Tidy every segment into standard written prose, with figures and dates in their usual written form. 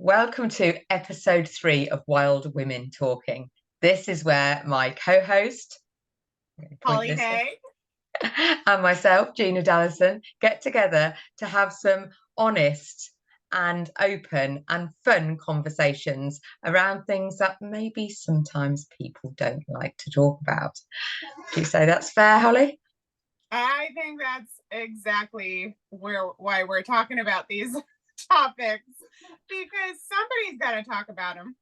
Welcome to episode 3 of Wild Women Talking. This is where my co-host, point Holly this way, Haag. and myself, Gina Dallison, get together to have some honest and open and fun conversations around things that maybe sometimes people don't like to talk about. Do you say that's fair, Holly? I think that's exactly why we're talking about these topics, because somebody's got to talk about them.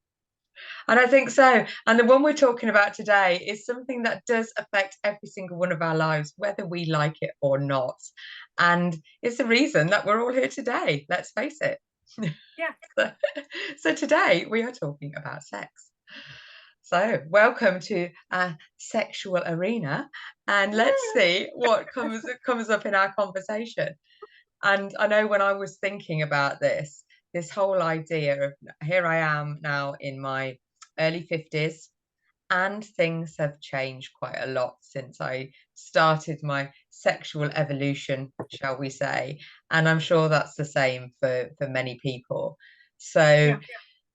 And I think so. And the one we're talking about today is something that does affect every single one of our lives, whether we like it or not. And it's the reason that we're all here today. Let's face it. Yeah. So today we are talking about sex. So welcome to our sexual arena, and let's see what comes up in our conversation. And I know when I was thinking about this whole idea of here I am now in my early 50s, and things have changed quite a lot since I started my sexual evolution, shall we say. And I'm sure that's the same for many people. So Yeah.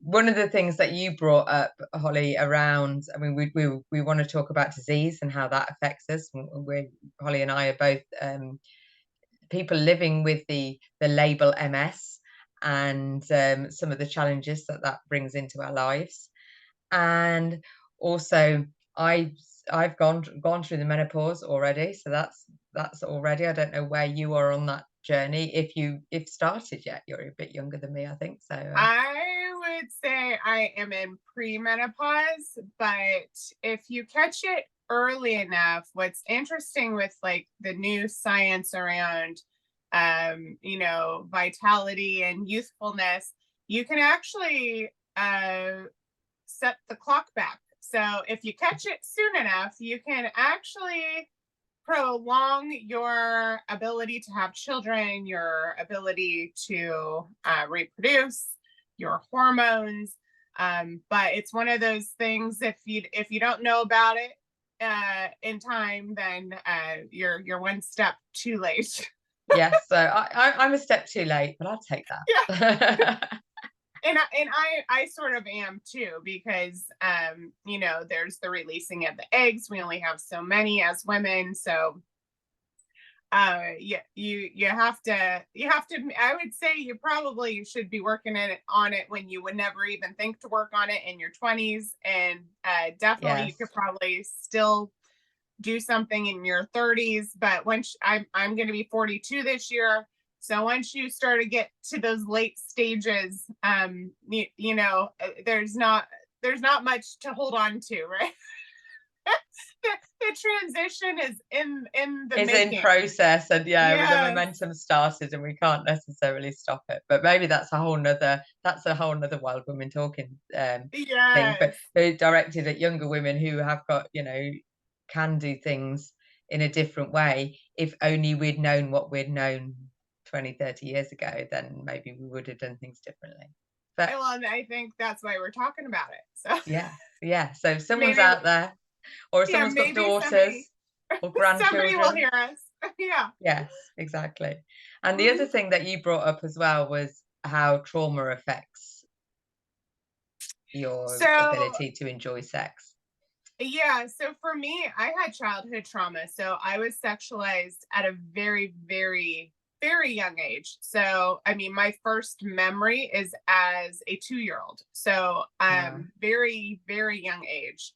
one of the things that you brought up, Holly, around, I mean, we want to talk about disease and how that affects us. Holly and I are both people living with the label MS, and some of the challenges that brings into our lives. And also, I've gone through the menopause already, so that's already. I don't know where you are on that journey. If started yet, you're a bit younger than me, I think. So I would say I am in premenopause, but if you catch it early enough, what's interesting with like the new science around vitality and youthfulness, you can actually set the clock back. So if you catch it soon enough, you can actually prolong your ability to have children, your ability to reproduce, your hormones. But it's one of those things. If you don't know about it in time, then you're one step too late. yes, so I'm a step too late, but I'll take Yeah. that. And I sort of am too, because there's the releasing of the eggs. We only have so many as women, so yeah, you have to I would say you probably should be working on it when you would never even think to work on it in your 20s, and definitely you Yes. could probably still do something in your 30s. But once I'm going to be 42 this year, so once you start to get to those late stages, there's not much to hold on to, right? the transition is in the Is in making. process, and yeah, the Yes. momentum started and we can't necessarily stop it. But maybe that's a whole nother wild women talking thing, but Yes. they're directed at younger women who have got, can do things in a different way. If only we'd known what we'd known 20, 30 years ago, then maybe we would have done things differently. But Well, and I think that's why we're talking about it. So yeah, so if someone's maybe, out there, or if yeah, someone's got maybe somebody daughters or somebody will grandchildren. hear us. Yeah. Yes, exactly. And the other Mhm. thing that you brought up as well was how trauma affects your So ability to enjoy sex. yeah, so for me, I had childhood trauma. So I was sexualized at a very, very, very young age. So I mean, my first memory is as a 2-year-old. So Wow. very, very young age,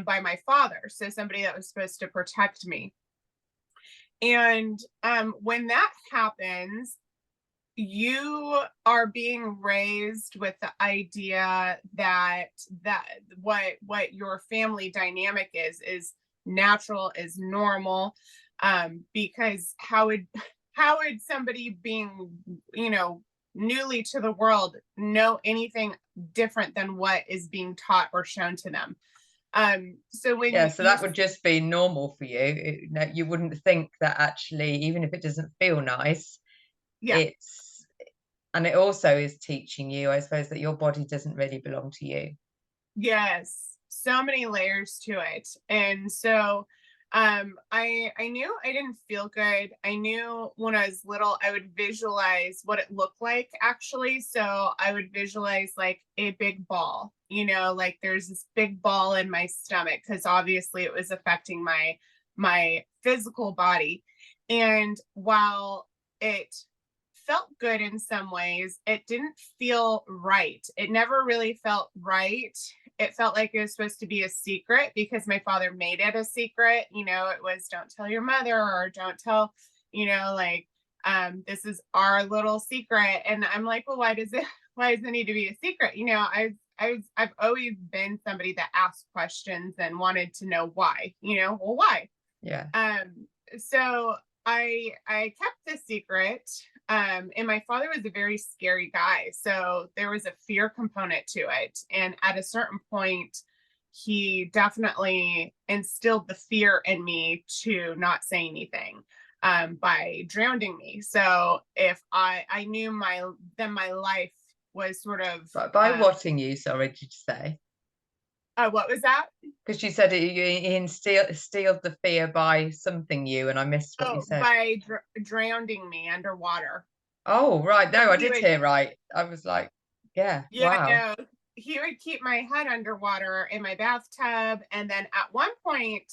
by my father. So somebody that was supposed to protect me. And when that happens, you are being raised with the idea that what your family dynamic is natural, is normal. Because how would somebody being, newly to the world, know anything different than what is being taught or shown to them? So when Yeah, you, so you that would just be normal for you. No, you wouldn't think that actually, even if it doesn't feel nice, yeah. it's, and it also is teaching you, I suppose, that your body doesn't really belong to you. Yes, so many layers to it. And so I knew I didn't feel good. I knew when I was little, I would visualize what it looked like actually. So I would visualize like a big ball, like there's this big ball in my stomach because obviously it was affecting my physical body. And while it felt good in some ways, it didn't feel right. It never really felt right. It felt like it was supposed to be a secret because my father made it a secret. It was don't tell your mother or don't tell, like this is our little secret. And I'm like, well, why does it need to be a secret? I've always been somebody that asked questions and wanted to know why, well, why? Yeah. So I kept the secret. And my father was a very scary guy, so there was a fear component to it. And at a certain point, he definitely instilled the fear in me to not say anything by drowning me. So if I knew my life was sort of But by watching you, sorry, did you say? what was that? Because you said he instilled the fear by something you, and I missed what you Oh, said. by drowning me underwater. Oh, right. So No, I he did would hear right. I was like, yeah, Yeah, wow. no, he would keep my head underwater in my bathtub. And then at one point,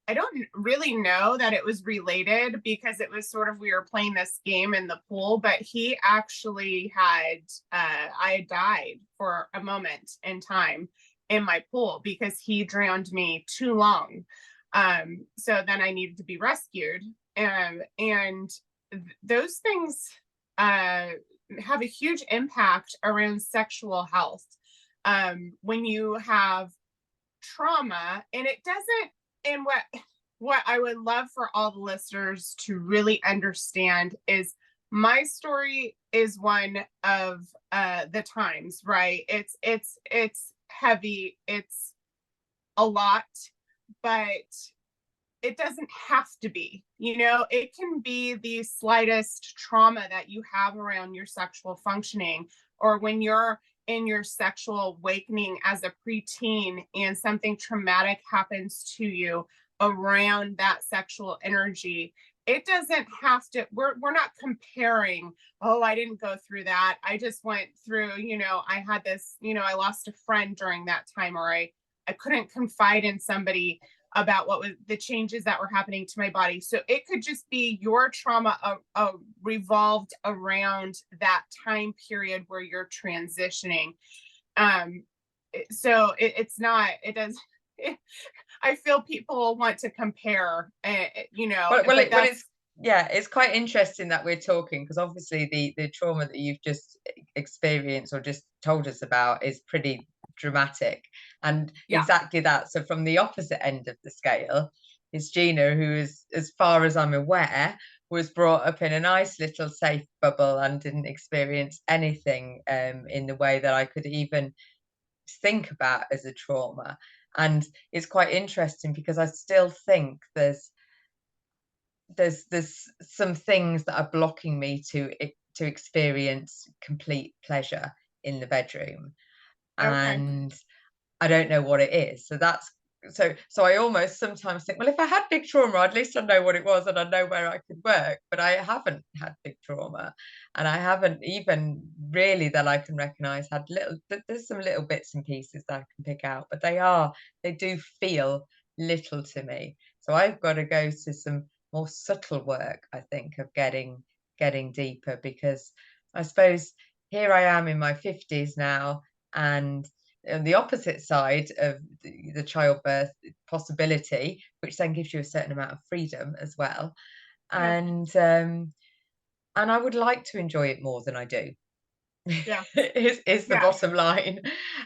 I don't really know that it was related because it was sort of we were playing this game in the pool, but he actually I had died for a moment in time in my pool because he drowned me too long. So then I needed to be rescued. And those things uh, have a huge impact around sexual health. When you have trauma, and it doesn't, and what I would love for all the listeners to really understand is my story is one of the times, right? It's heavy, it's a lot, but it doesn't have to be. It can be the slightest trauma that you have around your sexual functioning, or when you're in your sexual awakening as a preteen and something traumatic happens to you around that sexual energy. It doesn't have to, we're not comparing, oh, I didn't go through that. I just went through, I had this, I lost a friend during that time, or I couldn't confide in somebody about what was the changes that were happening to my body. So it could just be your trauma revolved around that time period where you're transitioning. Um, so it's not, it does, I feel people want to compare, but It's yeah, it's quite interesting that we're talking because obviously the trauma that you've just experienced or just told us about is pretty dramatic, and yeah, exactly that. So from the opposite end of the scale is Gina, who is, as far as I'm aware, was brought up in a nice little safe bubble and didn't experience anything in the way that I could even think about as a trauma. And it's quite interesting because I still think there's some things that are blocking me to experience complete pleasure in the bedroom, okay, and I don't know what it is. So I almost sometimes think, well, if I had big trauma, at least I know what it was and I know where I could work. But I haven't had big trauma, and I haven't even really that I can recognize had little. There's some little bits and pieces that I can pick out, but they do feel little to me. So I've got to go to some more subtle work, I think, of getting deeper, because I suppose here I am in my 50s now, and on the opposite side of the childbirth possibility, which then gives you a certain amount of freedom as well. yeah, And I would like to enjoy it more than I do. yeah, is the yeah, bottom line.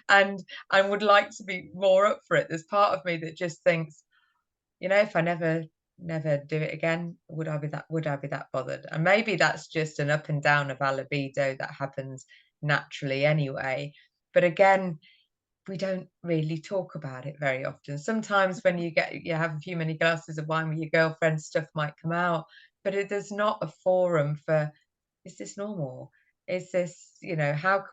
And I would like to be more up for it. There's part of me that just thinks, if I never do it again, would I be that bothered? And maybe that's just an up and down of our libido that happens naturally anyway. But again, we don't really talk about it very often. Sometimes when you have a few many glasses of wine with your girlfriend, stuff might come out, but there's not a forum for, is this normal? Is this, how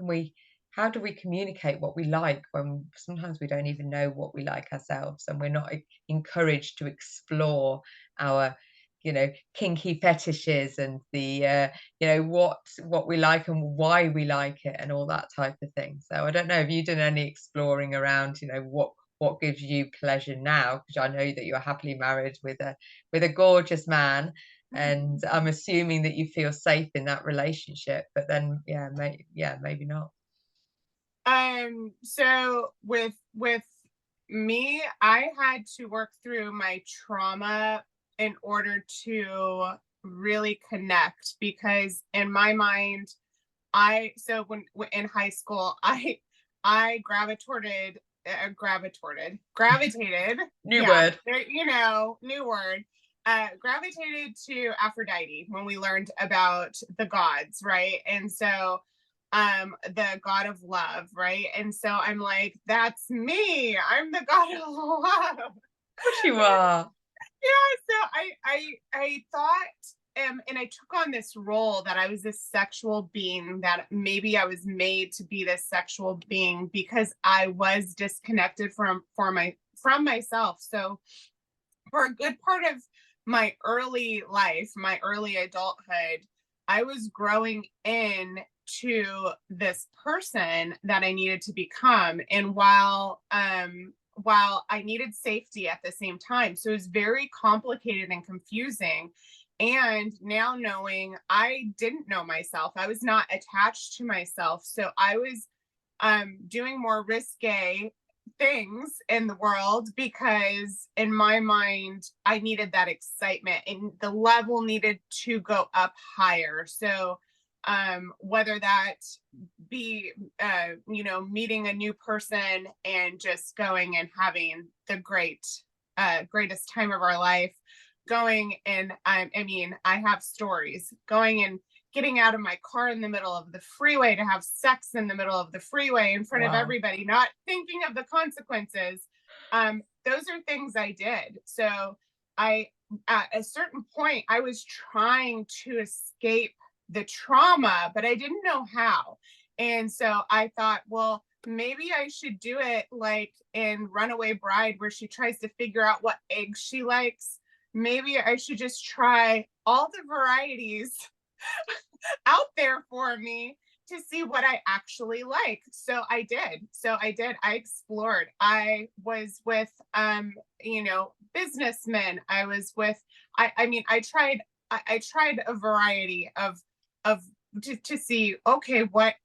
how do we communicate what we like when sometimes we don't even know what we like ourselves, and we're not encouraged to explore our, kinky fetishes and the, what we like and why we like it and all that type of thing. So I don't know, have you done any exploring around, what gives you pleasure now? Because I know that you're happily married with a gorgeous man, and I'm assuming that you feel safe in that relationship. But then, maybe not. So with me, I had to work through my trauma in order to really connect, because in my mind, in high school, I gravitated, New yeah, word. new word, gravitated to Aphrodite when we learned about the gods, right? And so the god of love, right? And so I'm like, that's me. I'm the god of love. Of course you are. Yeah, so I thought, and I took on this role that I was this sexual being, that maybe I was made to be this sexual being because I was disconnected from myself. So for a good part of my early life, my early adulthood, I was growing in to this person that I needed to become. And while I needed safety at the same time. So it was very complicated and confusing. And now knowing I didn't know myself, I was not attached to myself. So I was doing more risque things in the world because in my mind I needed that excitement and the level needed to go up higher. So whether that be meeting a new person and just going and having the greatest time of our life, going and I mean, I have stories going and getting out of my car in the middle of the freeway to have sex in the middle of the freeway in front of Wow. everybody, not thinking of the consequences. Those are things I did. So I, at a certain point, I was trying to escape the trauma, but I didn't know how. And so I thought, well, maybe I should do it like in Runaway Bride, where she tries to figure out what eggs she likes. Maybe I should just try all the varieties out there for me to see what I actually like. So I did. I explored. I was with businessmen. I was with I mean I tried a variety of to see, okay, what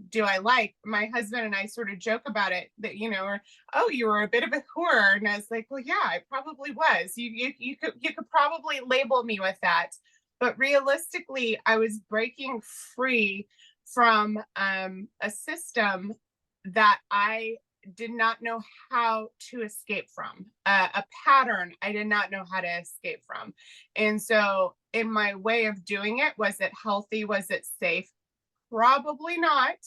do I like? My husband and I sort of joke about it that, or, oh, you were a bit of a whore. And I was like, well, yeah, I probably was. You could probably label me with that. But realistically, I was breaking free from a system that I did not know how to escape from, a pattern I did not know how to escape from. And so, in my way of doing it, was it healthy? Was it safe? Probably not.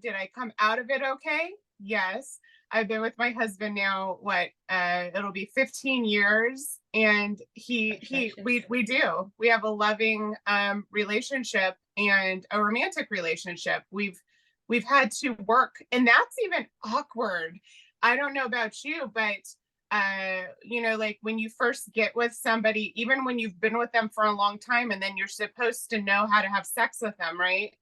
Did I come out of it okay? Yes. I've been with my husband now, it'll be 15 years. And we have a loving relationship and a romantic relationship. We've had to work, and that's even awkward. I don't know about you, but like when you first get with somebody, even when you've been with them for a long time and then you're supposed to know how to have sex with them, right?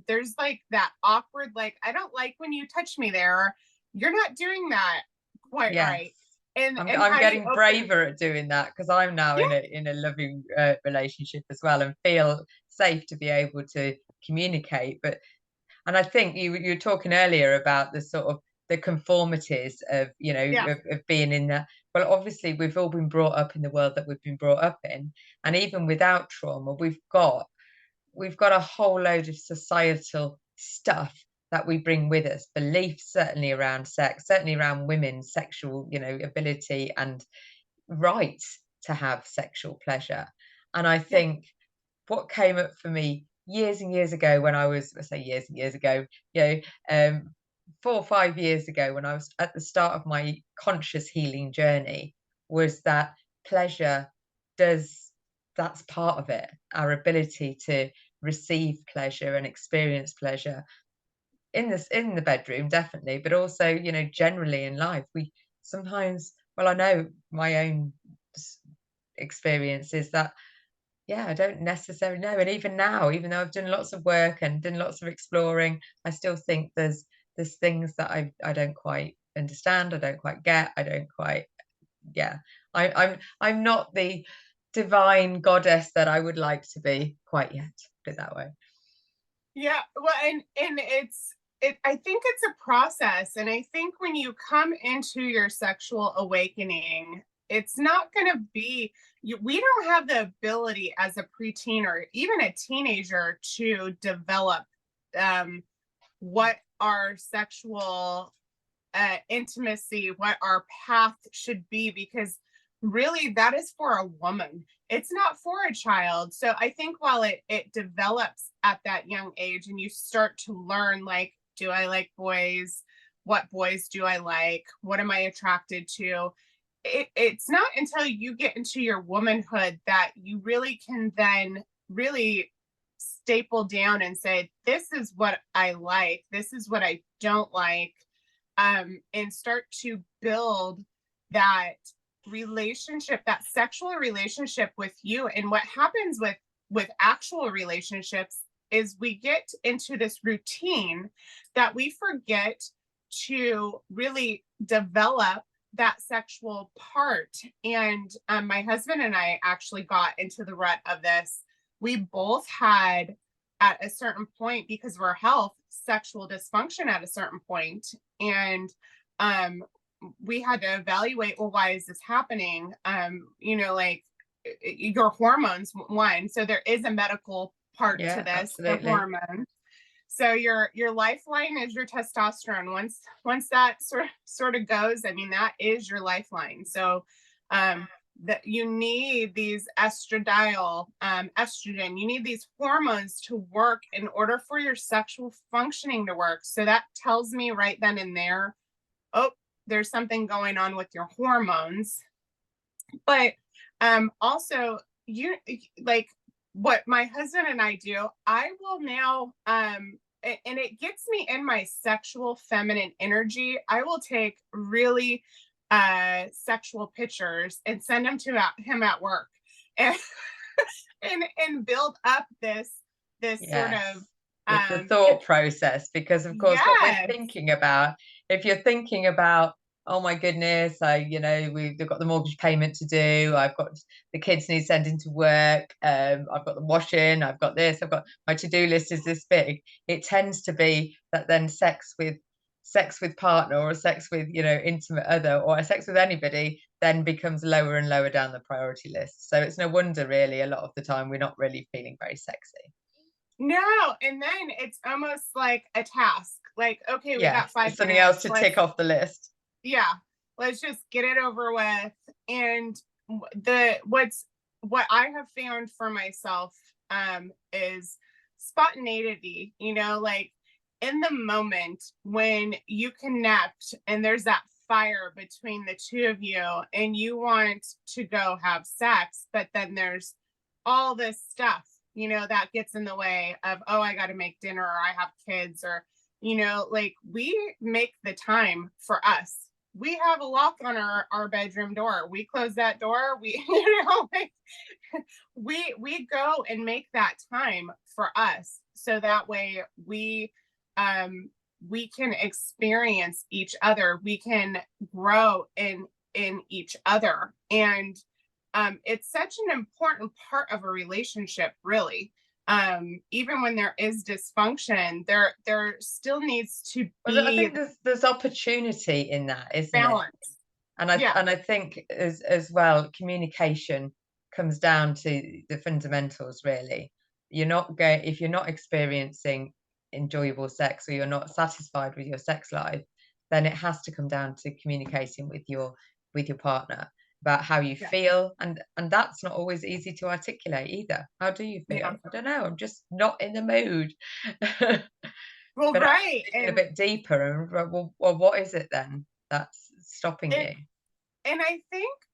There's like that awkward, like, I don't like when you touch me there, or you're not doing that quite Yes. right. And I'm how do you getting open? braver at doing that because I'm now Yeah, in a loving relationship as well, and feel safe to be able to communicate. But and I think you were talking earlier about the sort of the conformities of, yeah, of being in that. Well, obviously we've all been brought up in the world that we've been brought up in, and even without trauma, we've got a whole load of societal stuff that we bring with us, beliefs certainly around sex, certainly around women's sexual, ability and rights to have sexual pleasure. And I yeah, think what came up for me years and years ago, when I say years and years ago, you know, um, 4 or 5 years ago, when I was at the start of my conscious healing journey, was that pleasure does, that's part of it. Our ability to receive pleasure and experience pleasure in the bedroom, definitely, but also, generally in life, we sometimes, well, I know my own s experience is that, yeah, I don't necessarily know, and even now, even though I've done lots of work and done lots of exploring, I still think there's things that I don't quite understand, I don't quite get, I don't quite, yeah. I'm not the divine goddess that I would like to be quite yet, put it that way. Yeah, well, and I think it's a process, and I think when you come into your sexual awakening, it's not going to be we don't have the ability as a preteen or even a teenager to develop um, what our sexual intimacy, what our path should be, because really that is for a woman. It's not for a child. So I think while it develops at that young age and you start to learn, like, do I like boys? What boys do I like? What am I attracted to? It's not until you get into your womanhood that you really can then really staple down and say, this is what I like, this is what I don't like, and start to build that relationship, that sexual relationship with you. And what happens with actual relationships is we get into this routine that we forget to really develop that sexual part. And my husband and I actually got into the rut of this. We both had, at a certain point, because of our health, sexual dysfunction at a certain point. And we had to evaluate, well, why is this happening? Like your hormones, one. So there is a medical part to Yeah, this, the absolutely. hormone. So your lifeline is your testosterone. Once that sort of goes, I mean, that is your lifeline. So that you need these estradiol, estrogen, you need these hormones to work in order for your sexual functioning to work. So that tells me right then and there, oh, there's something going on with your hormones. But also, you like what my husband and I do, I will now and it gets me in my sexual feminine energy. I will take really sexual pictures and send them to him at work, and and build up this sort of Yes. The thought process, because of course what we're yes, thinking about, if you're thinking about, oh my goodness, we've got the mortgage payment to do, I've got the kids need sending to work, I've got the washing, I've got this, I've got my to-do list is this big. It tends to be that then sex with partner, or sex with, intimate other, or sex with anybody then becomes lower and lower down the priority list. So it's no wonder really a lot of the time we're not really feeling very sexy. no, and then it's almost like a task. Like, okay, we got Yes, five it's something else minutes. to Let's tick off the list. yeah, let's just get it over with. And what I have found for myself is spontaneity, like in the moment when you connect and there's that fire between the two of you and you want to go have sex, but then there's all this stuff, that gets in the way of, oh, I got to make dinner, or I have kids, or like we make the time for us. We have a lock on our bedroom door. We close that door. We like we go and make that time for us, so that way we can experience each other. We can grow in each other. And it's such an important part of a relationship, really. Even when there is dysfunction, there still needs to Well, I be think there's opportunity in that, isn't it? balance. And Yeah, I think as well, communication comes down to the fundamentals really. If you're not experiencing enjoyable sex, or you're not satisfied with your sex life, then it has to come down to communicating with your partner about how you yeah, feel, and that's not always easy to articulate either. How do you yeah. feel? I don't know. I'm just not in the mood. Well, But actually right. digging a bit deeper and, well, what is it then that's stopping And you?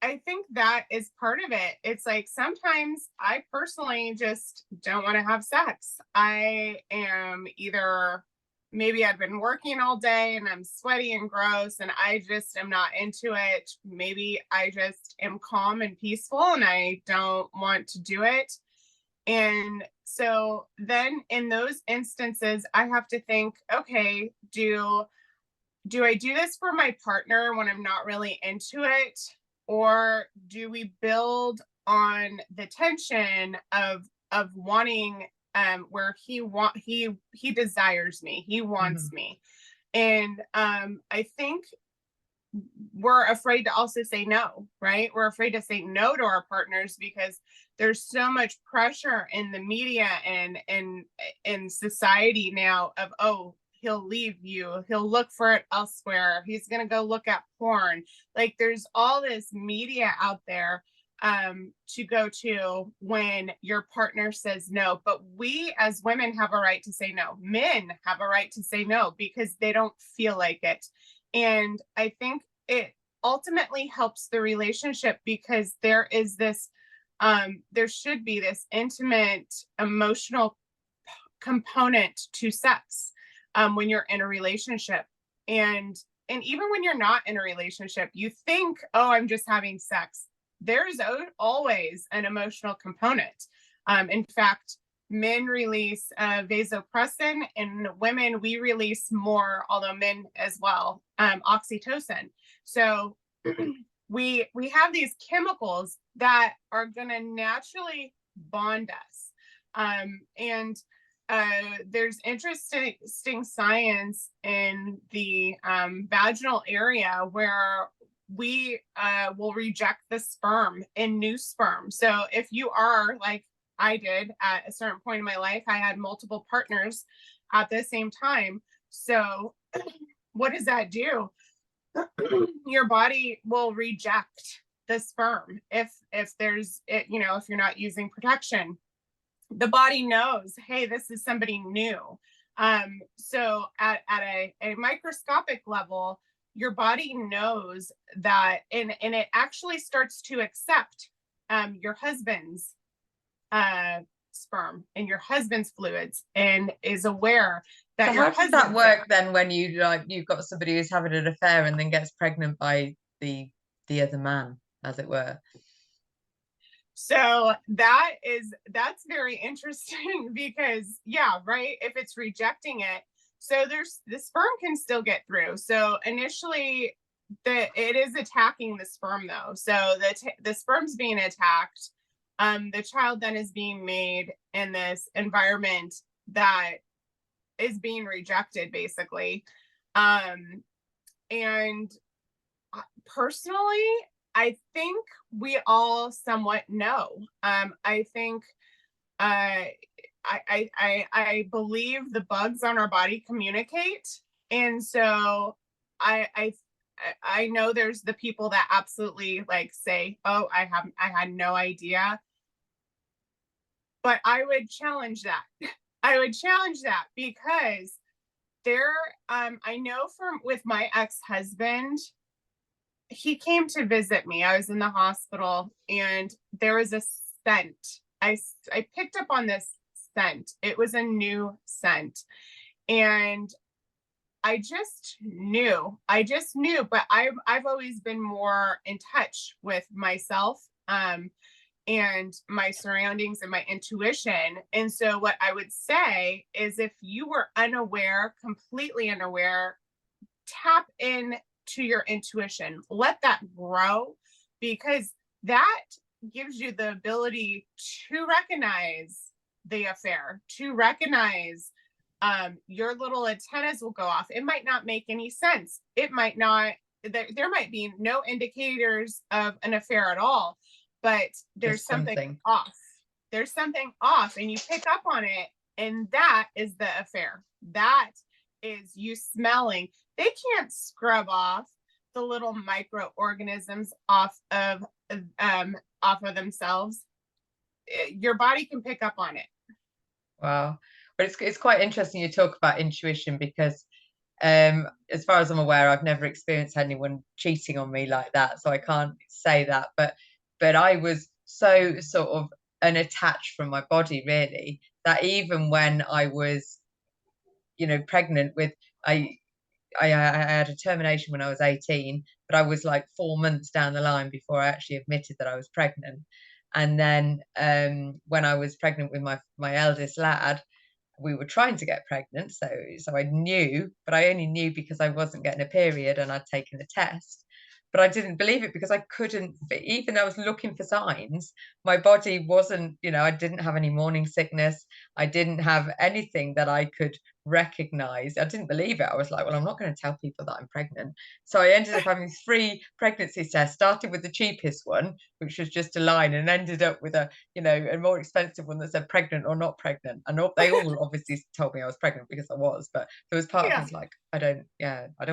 I think that is part of it. It's like sometimes I personally just don't want to have sex. I am either maybe I've been working all day and I'm sweaty and gross and I just am not into it. Maybe I just am calm and peaceful and I don't want to do it. And so then in those instances, I have to think, okay, do I do this for my partner when I'm not really into it? Or do we build on the tension of wanting where he desires me, he wants me. And I think we're afraid to also say no, right? We're afraid to say no to our partners because there's so much pressure in the media and in society now of, oh, he'll leave you, he'll look for it elsewhere, he's going to go look at porn. Like there's all this media out there to go to when your partner says no. But we as women have a right to say no. Men have a right to say no because they don't feel like it. And I think it ultimately helps the relationship because there is this, there should be this intimate, emotional component to sex when you're in a relationship. And even when you're not in a relationship, you think, oh, I'm just having sex. There's always an emotional component. In fact, men release vasopressin, and women, we release more, although men as well, oxytocin. So we have these chemicals that are going to naturally bond us. And there's interesting science in the vaginal area where we will reject the sperm in new sperm. So if you are like I did at a certain point in my life, I had multiple partners at the same time. So what does that do? Your body will reject the sperm if there's it, you know, if you're not using protection. The body knows, hey, this is somebody new. So at a microscopic level, your body knows that, and it actually starts to accept your husband's sperm and your husband's fluids, and is aware that so how does that work then when you you've got somebody who's having an affair and then gets pregnant by the other man, as it were? So that's very interesting because yeah, right, if it's rejecting it, so there's the sperm can still get through. So initially it is attacking the sperm though. So the sperm's being attacked. The child then is being made in this environment that is being rejected basically. And personally, I think we all somewhat know. I think I believe the bugs on our body communicate, and so I know there's the people that absolutely like say, "Oh, I had no idea," but I would challenge that. I would challenge that because I know from with my ex-husband, he came to visit me. I was in the hospital and there was a scent. I picked up on this scent. It was a new scent. And I just knew, but I've always been more in touch with myself and my surroundings and my intuition. And so what I would say is if you were unaware, completely unaware, tap in to your intuition, let that grow, because that gives you the ability to recognize the affair, to recognize your little antennas will go off. It might not make any sense. It might not, there might be no indicators of an affair at all, but there's something off. There's something off and you pick up on it, and that is the affair. That is you smelling. They can't scrub off the little microorganisms off of themselves. Your body can pick up on it. Wow. But it's quite interesting you talk about intuition because as far as I'm aware, I've never experienced anyone cheating on me like that, so I can't say that. But I was so sort of unattached from my body, really, that even when I was pregnant with, I had a termination when I was 18, but I was like 4 months down the line before I actually admitted that I was pregnant. And then when I was pregnant with my eldest lad, we were trying to get pregnant. So I knew, but I only knew because I wasn't getting a period and I'd taken a test. But I didn't believe it because I couldn't, even though I was looking for signs, my body wasn't, I didn't have any morning sickness. I didn't have anything that I could recognize. I didn't believe it. I was like, well, I'm not going to tell people that I'm pregnant. So I ended up having 3 pregnancy tests, started with the cheapest one, which was just a line, and ended up with a more expensive one that said pregnant or not pregnant. And they all obviously told me I was pregnant because I was, but there was part of me Yeah. was like, I don't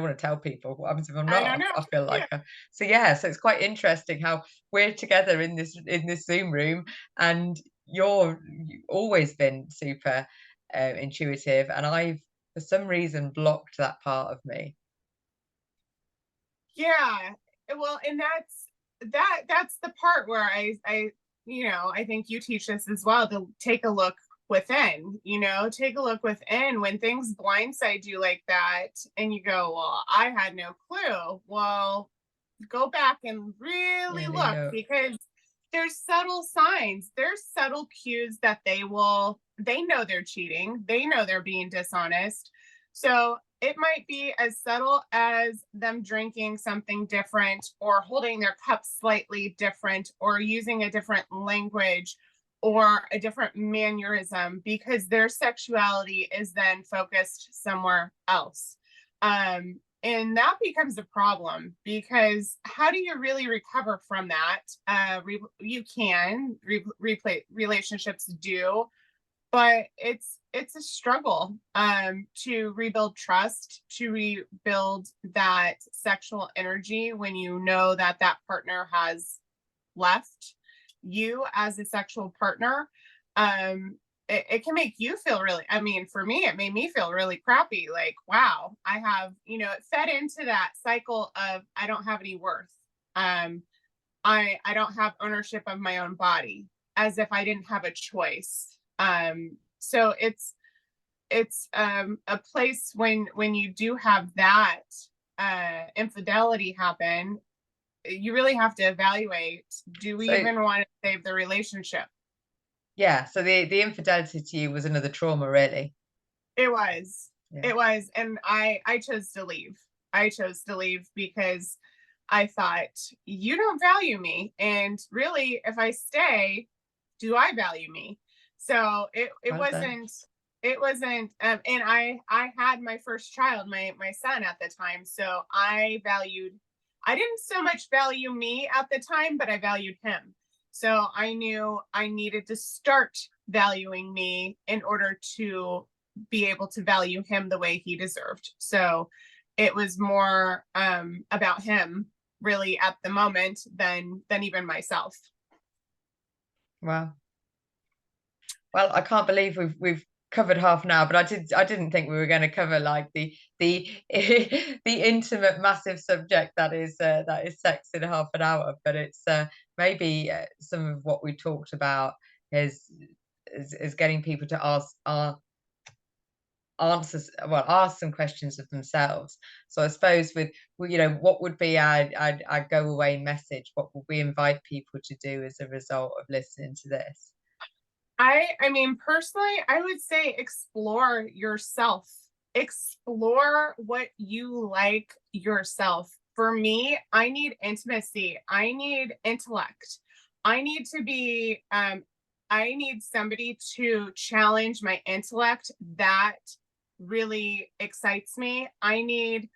want to tell people. What happens if I'm I don't not? know. I feel like Yeah. so it's quite interesting how we're together in this Zoom room, and you've always been super intuitive, and I've for some reason blocked that part of me. Yeah. Well, and that's the part where I think you teach us as well, to take a look within, take a look within when things blindside you like that and you go, well, I had no clue. Well, go back and really Really look, look. because there's subtle signs, there's subtle cues that they know they're cheating, they know they're being dishonest. So it might be as subtle as them drinking something different, or holding their cup slightly different, or using a different language or a different mannerism, because their sexuality is then focused somewhere else. And that becomes a problem, because how do you really recover from that? You can replay, relationships do, but it's a struggle to rebuild trust, to rebuild that sexual energy when you know that that partner has left you as a sexual partner. It can make you feel really, I mean, for me, it made me feel really crappy. Like, wow, I have, it fed into that cycle of, I don't have any worth. Um, I don't have ownership of my own body, as if I didn't have a choice. So it's a place when you do have that infidelity happen, you really have to evaluate, do we So even want to save the relationship? so the infidelity to you was another trauma, really. It was. Yeah. It was. And I chose to leave. I chose to leave because I thought, you don't value me. And really, if I stay, do I value me? So it Well done. wasn't, and I had my first child, my son at the time. So I didn't so much value me at the time, but I valued him. So I knew I needed to start valuing me in order to be able to value him the way he deserved. So it was more about him really at the moment than even myself. Wow. Well, I can't believe we've covered half an hour, but I didn't think we were going to cover like the the intimate, massive subject that is sex in half an hour. But it's maybe some of what we talked about is getting people to ask some questions of themselves. So I suppose with what would be our go away message? What would we invite people to do as a result of listening to this? I mean, personally, I would say explore yourself. Explore what you like yourself. For me, I need intimacy. I need intellect. I need to be I need somebody to challenge my intellect. That really excites me. I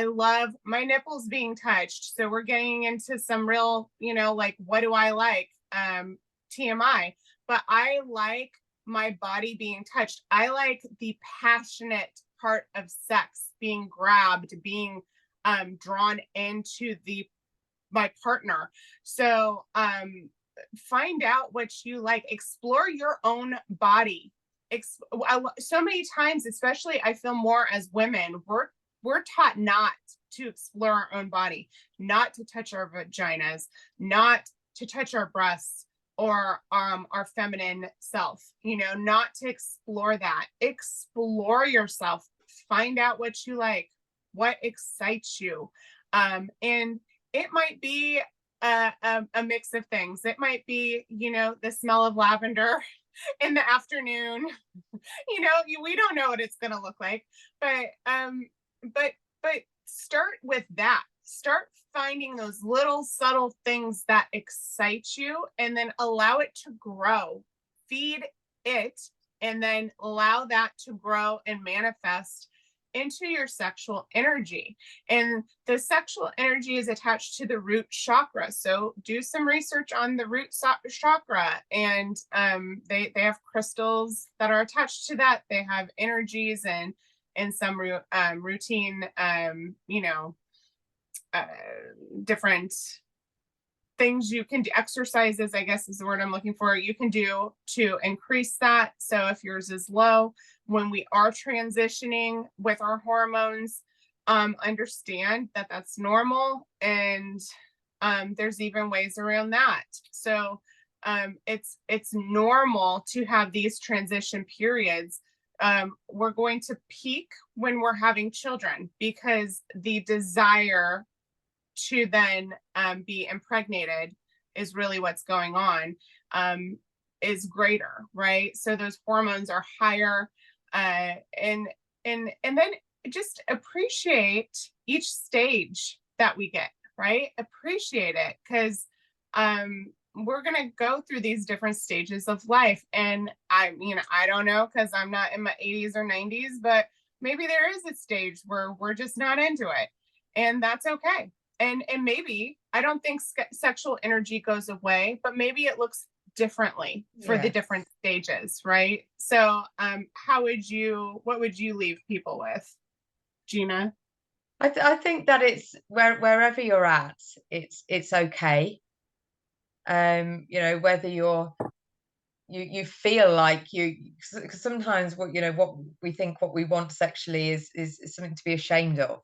love my nipples being touched. So we're getting into some real, like, what do I like? TMI. But I like my body being touched. I like the passionate part of sex, being grabbed, being drawn into my partner. So find out what you like. Explore your own body. So many times, especially I feel more as women, we're taught not to explore our own body, not to touch our vaginas, not to touch our breasts or our feminine self, not to explore that. Explore yourself, find out what you like, what excites you. And it might be a mix of things. It might be, you know, the smell of lavender in the afternoon. You know, we don't know what it's going to look like, but but start with that. Start finding those little subtle things that excite you, and then allow it to grow. Feed it, and then allow that to grow and manifest into your sexual energy. And the sexual energy is attached to the root chakra. So do some research on the root chakra. And they have crystals that are attached to that. They have energies and some routine, you know, different things you can do, exercises, I guess is the word I'm looking for, you can do to increase that. So if yours is low, when we are transitioning with our hormones, understand that that's normal, and there's even ways around that. So it's normal to have these transition periods. We're going to peak when we're having children, because the desire to then be impregnated is really what's going on, is greater, right? So those hormones are higher, and then just appreciate each stage that we get, right? Appreciate it, because we're gonna go through these different stages of life, and I don't know, because I'm not in my 80s or 90s, but maybe there is a stage where we're just not into it, and that's okay. And maybe, I don't think sexual energy goes away, but maybe it looks differently for the different stages, right? So what would you leave people with, Gina? I think that it's wherever you're at, it's okay. You know, whether you feel like because sometimes what we think what we want sexually is something to be ashamed of.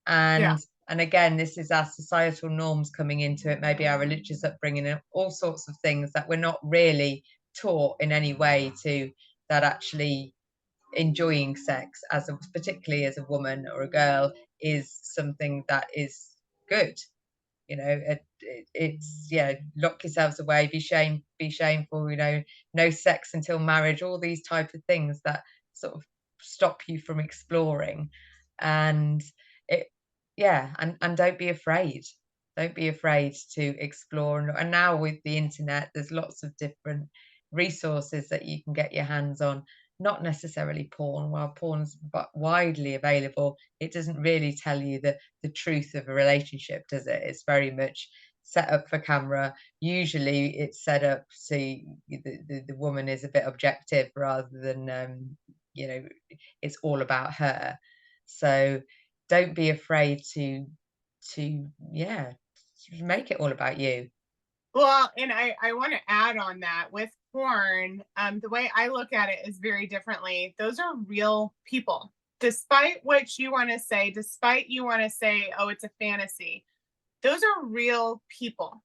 Yeah. And again, this is our societal norms coming into it, maybe our religious upbringing, and all sorts of things that we're not really taught in any way to, that actually enjoying sex particularly as a woman or a girl, is something that is good. You know, it's lock yourselves away, be shameful, you know, no sex until marriage, all these type of things that sort of stop you from exploring. And it and don't be afraid, to explore. And now with the internet, there's lots of different resources that you can get your hands on. Not necessarily porn. While porn's widely available, it doesn't really tell you the truth of a relationship, does it? It's very much set up for camera. Usually it's set up so the woman is a bit objective, rather than you know, it's all about her. So don't be afraid to make it all about you. Well, and I want to add on that with porn, the way I look at it is very differently. Those are real people. Despite what you want to say, oh, it's a fantasy, those are real people.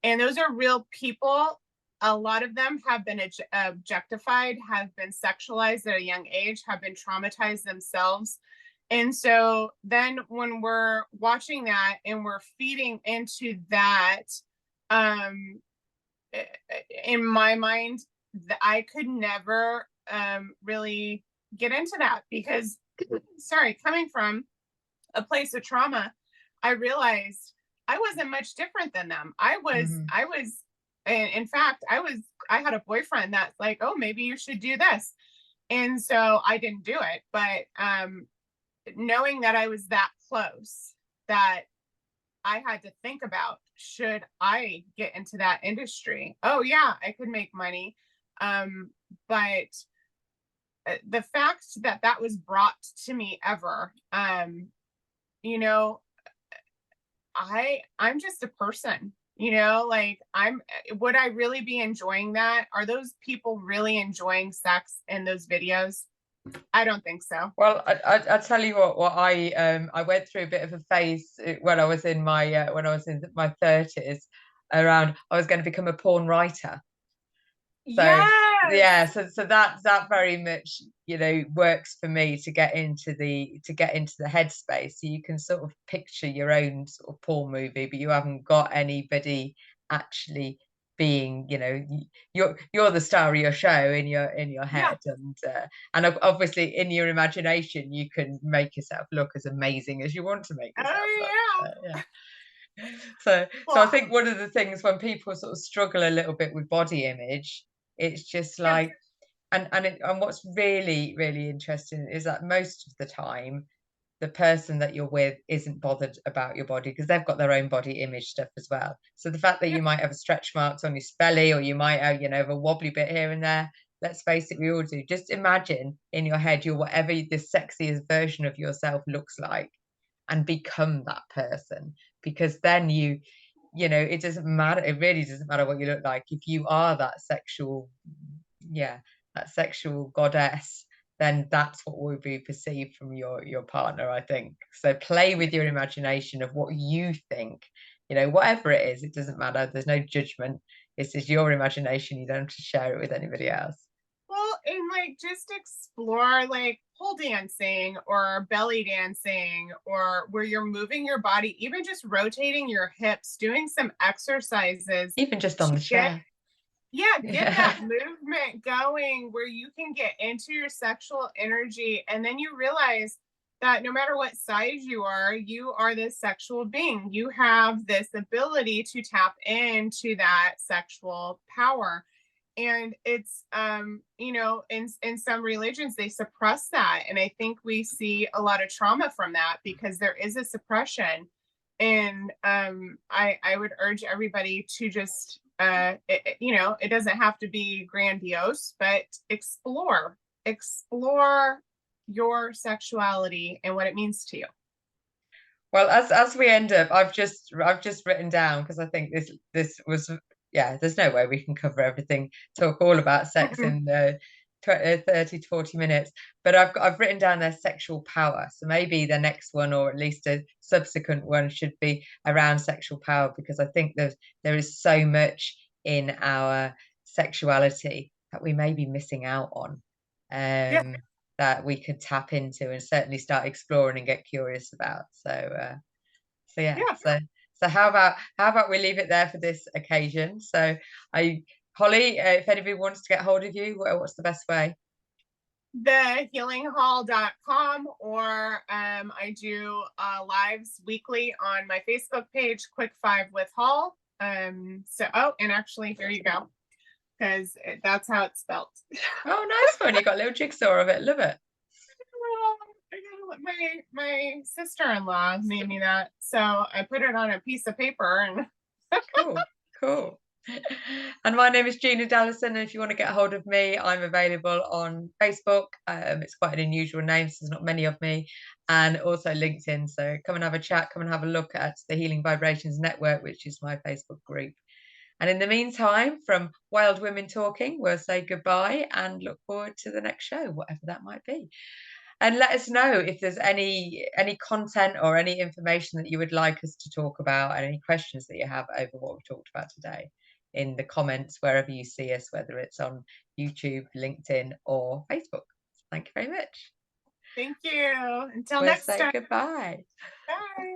And those are real people. A lot of them have been objectified, have been sexualized at a young age, have been traumatized themselves. And so then when we're watching that and we're feeding into that, in my mind, I could never really get into that, because sorry, coming from a place of trauma, I realized I wasn't much different than them. I was, in fact, I had a boyfriend that's like, oh, maybe you should do this. And so I didn't do it. But knowing that I was that close, that I had to think about, should I get into that industry? Oh yeah, I could make money. But the fact that that was brought to me ever, you know, I'm just a person, you know, like would I really be enjoying that? Are those people really enjoying sex in those videos? I don't think so. Well, I tell you what I went through a bit of a phase when I was in my 30s, around I was going to become a porn writer. So Yes. yeah, Yes. so that very much, you know, works for me to get into the headspace, so you can sort of picture your own sort of porn movie, but you haven't got anybody actually being, you know, you're the star of your show in your Yeah. head, and obviously in your imagination you can make yourself look as amazing as you want to make yourself Oh look. yeah. So, yeah. So I Well, think one of the things when people sort of struggle a little bit with body image, it's just yeah. like, and what's really, really interesting is that most of the time the person that you're with isn't bothered about your body because they've got their own body image stuff as well. So the fact that Yeah. you might have stretch marks on your belly, or you might have, you know, have a wobbly bit here and there. Let's face it, we all do. Just imagine in your head you're whatever the sexiest version of yourself looks like, and become that person, because then you know, it doesn't matter, it really doesn't matter what you look like. If you are that sexual, yeah, that sexual goddess, then that's what will be perceived from your partner, I think. So play with your imagination of what you think, you know, whatever it is, it doesn't matter, there's no judgment. This is your imagination, you don't have to share it with anybody else. Well, and like just explore like pole dancing or belly dancing, or where you're moving your body, even just rotating your hips, doing some exercises Even just on to the get, chair. yeah, get that Yeah. movement going where you can get into your sexual energy. And then you realize that no matter what size you are this sexual being. You have this ability to tap into that sexual power. And it's in some religions they suppress that. And I think we see a lot of trauma from that because there is a suppression. And I would urge everybody to just it doesn't have to be grandiose, but explore your sexuality and what it means to you. Well, as we end up, I've just written down, because I think this was, yeah, there's no way we can cover everything, talk all about sex Mm-mm. in 30 to 40 minutes. But I've written down their sexual power. So maybe the next one, or at least a subsequent one, should be around sexual power, because I think there is so much in our sexuality that we may be missing out on. Yeah. That we could tap into and certainly start exploring and get curious about. So yeah. Yeah. So how about we leave it there for this occasion? So Holly, if anybody wants to get hold of you, what's the best way? Thehealinghall.com, or I do lives weekly on my Facebook page, Quick Five with Hall. And actually, here you go, because that's how it's spelled. Oh, nice one. You got a little jigsaw of it. Love it. My sister-in-law made me that, so I put it on a piece of paper and Cool. Cool. And my name is Gina Dallison, and if you want to get a hold of me, I'm available on Facebook. It's quite an unusual name, so there's not many of me, and also LinkedIn. So come and have a chat, come and have a look at the Healing Vibrations Network, which is my Facebook group. And in the meantime, from Wild Women Talking, we'll say goodbye and look forward to the next show, whatever that might be. And let us know if there's any content or any information that you would like us to talk about, and any questions that you have over what we've talked about today, in the comments wherever you see us, whether it's on YouTube, LinkedIn, or Facebook. Thank you very much. thank you. Until We'll next say time. goodbye. Bye.